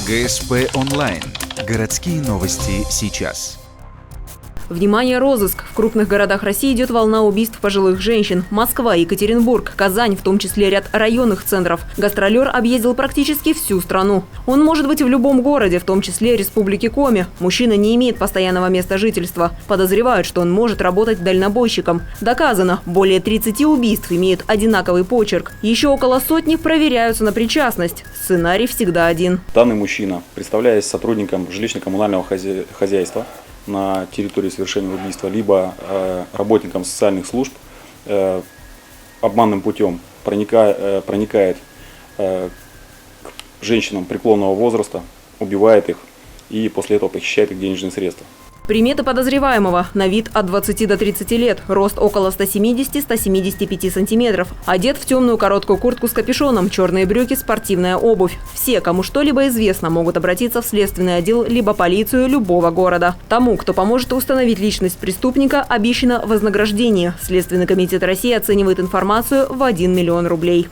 ГСП онлайн. Городские новости сейчас. Внимание, розыск! В крупных городах России идет волна убийств пожилых женщин. Москва, Екатеринбург, Казань, в том числе ряд районных центров. Гастролер объездил практически всю страну. Он может быть в любом городе, в том числе Республике Коми. Мужчина не имеет постоянного места жительства. Подозревают, что он может работать дальнобойщиком. Доказано, более 30 убийств имеют одинаковый почерк. Еще около сотни проверяются на причастность. Сценарий всегда один. Данный мужчина, представляясь сотрудником жилищно-коммунального хозяйства на территории совершения убийства, либо работником социальных служб, обманным путем проникает к женщинам преклонного возраста, убивает их и после этого похищает их денежные средства. Приметы подозреваемого. На вид от 20 до 30 лет. Рост около 170-175 сантиметров. Одет в темную короткую куртку с капюшоном, черные брюки, спортивная обувь. Все, кому что-либо известно, могут обратиться в следственный отдел либо полицию любого города. Тому, кто поможет установить личность преступника, обещано вознаграждение. Следственный комитет России оценивает информацию в 1 миллион рублей.